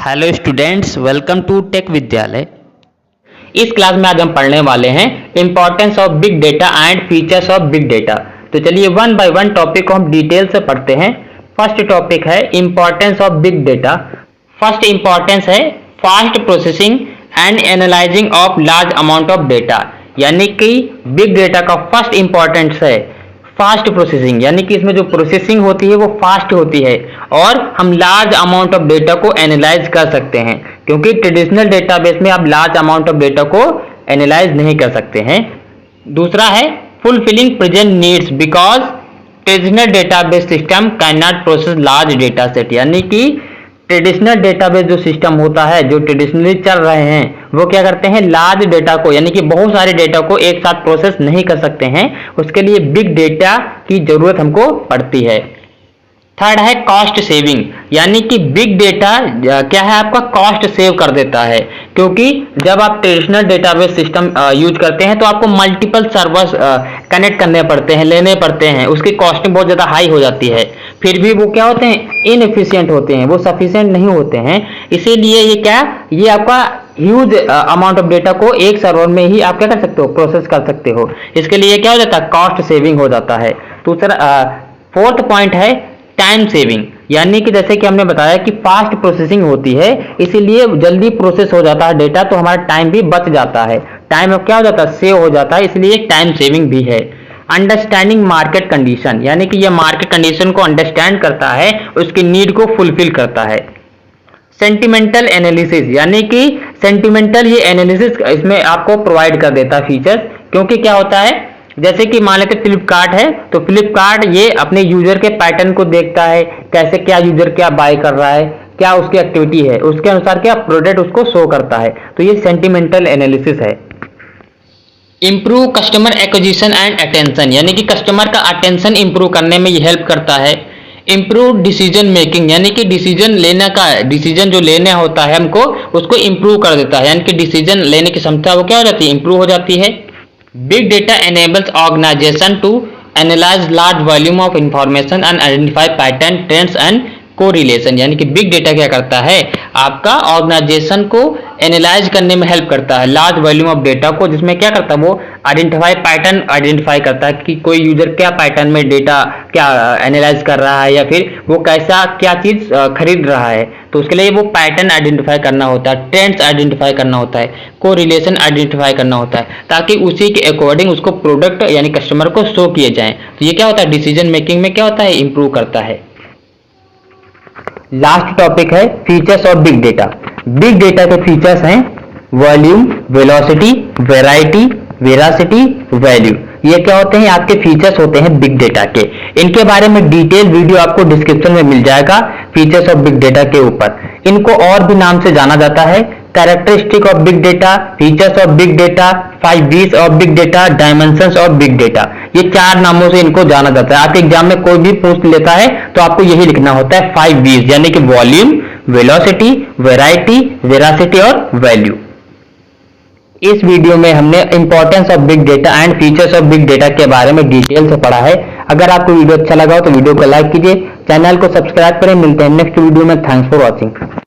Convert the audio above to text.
Hello students, welcome to tech Vidyalaya. इस class में आज हम पढ़ने वाले हैं importance of big data and features of big data. तो चलिए वन बाय वन टॉपिक को हम डिटेल से पढ़ते हैं। फर्स्ट टॉपिक है importance of big data. First importance है fast processing and analysing of large amount of data, यानी कि बिग डेटा का फर्स्ट इंपॉर्टेंस है फास्ट प्रोसेसिंग, यानी कि इसमें जो प्रोसेसिंग होती है वो फास्ट होती है और हम लार्ज अमाउंट ऑफ डेटा को एनालाइज कर सकते हैं, क्योंकि ट्रेडिशनल डेटाबेस में आप लार्ज अमाउंट ऑफ डेटा को एनालाइज नहीं कर सकते हैं। दूसरा है fulfilling present needs because traditional database system can not process large data set, यानी कि ट्रेडिशनल डेटाबेस जो सिस्टम होता है, जो ट्रेडिशनली चल रहे हैं, वो क्या करते हैं लार्ज डेटा को, यानी कि बहुत सारे डेटा को एक साथ प्रोसेस नहीं कर सकते हैं। उसके लिए बिग डेटा की जरूरत हमको पड़ती है। थर्ड है कॉस्ट सेविंग, यानी कि बिग डेटा क्या है आपका कॉस्ट सेव कर देता है, क्योंकि जब आप ट्रेडिशनल डेटाबेस सिस्टम यूज करते हैं तो आपको मल्टीपल सर्वर्स कनेक्ट करने पड़ते हैं, लेने पड़ते हैं, उसकी कॉस्टिंग बहुत ज़्यादा हाई हो जाती है। फिर भी वो क्या होते हैं इनएफिशिएंट होते हैं, वो सफिशिएंट नहीं होते हैं। इसीलिए ये आपका ह्यूज अमाउंट ऑफ डेटा को एक सर्वर में ही आप क्या कर सकते हो प्रोसेस कर सकते हो। इसके लिए क्या हो जाता है कॉस्ट सेविंग हो जाता है। दूसरा फोर्थ पॉइंट है टाइम सेविंग, यानी कि जैसे कि हमने बताया कि फास्ट प्रोसेसिंग होती है, इसीलिए जल्दी प्रोसेस हो जाता है डेटा, तो हमारा टाइम भी बच जाता है, टाइम अब क्या हो जाता है सेव हो जाता है, इसलिए टाइम सेविंग भी है। अंडरस्टैंडिंग मार्केट कंडीशन, यानी कि यह मार्केट कंडीशन को अंडरस्टैंड करता है, उसकी नीड को फुलफिल करता है। सेंटिमेंटल एनालिसिस, यानी कि सेंटिमेंटल ये एनालिसिस इसमें आपको प्रोवाइड कर देता है फीचर्स, क्योंकि क्या होता है जैसे कि मान लेते फ्लिपकार्ट है, तो फ्लिपकार्ट ये अपने यूजर के पैटर्न को देखता है, कैसे क्या यूजर क्या बाय कर रहा है, क्या उसकी एक्टिविटी है, उसके अनुसार क्या प्रोडक्ट उसको शो करता है, तो ये सेंटिमेंटल एनालिसिस है। Improve customer acquisition and attention, यानी कि कस्टमर का अटेंशन इंप्रूव करने में ये हेल्प करता है। इंप्रूव डिसीजन मेकिंग, यानी कि डिसीजन जो लेना होता है हमको उसको इंप्रूव कर देता है, यानी कि डिसीजन लेने की क्षमता वो क्या हो जाती है इंप्रूव हो जाती है। Big data enables organization to analyze large volume of information and identify pattern, trends and correlation, यानी कि बिग डेटा क्या करता है आपका ऑर्गेनाइजेशन को एनालाइज करने में हेल्प करता है लार्ज वॉल्यूम ऑफ डेटा को, जिसमें क्या करता है वो पैटर्न आइडेंटिफाई करता है कि कोई यूजर क्या पैटर्न में डेटा क्या एनालाइज कर रहा है, या फिर वो कैसा क्या चीज खरीद रहा है, तो उसके लिए वो पैटर्न आइडेंटिफाई करना होता है, ट्रेंड्स आइडेंटिफाई करना होता है, कोरिलेशन आइडेंटिफाई करना होता है, ताकि उसी के अकॉर्डिंग उसको प्रोडक्ट यानी कस्टमर को शो किए जाए। तो ये क्या होता है डिसीजन मेकिंग में क्या होता है इंप्रूव करता है। लास्ट टॉपिक है features of big data. Big data के फीचर्स हैं volume, velocity, variety, veracity, value. ये क्या होते हैं आपके फीचर्स होते हैं बिग डेटा के। इनके बारे में डिटेल वीडियो आपको डिस्क्रिप्शन में मिल जाएगा फीचर्स ऑफ बिग डेटा के ऊपर। इनको और भी नाम से जाना जाता है characteristic of big data, features of big data, 5 V's of big data, dimensions of big data. ये 4 नामों से इनको जाना जाता है। आपके एग्जाम में कोई भी पूछ लेता है तो आपको यही लिखना होता है 5 V's, यानी कि वॉल्यूम, वेलोसिटी, वैरायटी, वेरासिटी और वैल्यू। इस वीडियो में हमने importance of big data and features of big data के बारे में डिटेल से पढ़ा है। अगर आपको वीडियो अच्छा लगा हो तो वीडियो को लाइक कीजिए, चैनल को सब्सक्राइब करें। मिलते हैं नेक्स्ट वीडियो में। Thanks for watching.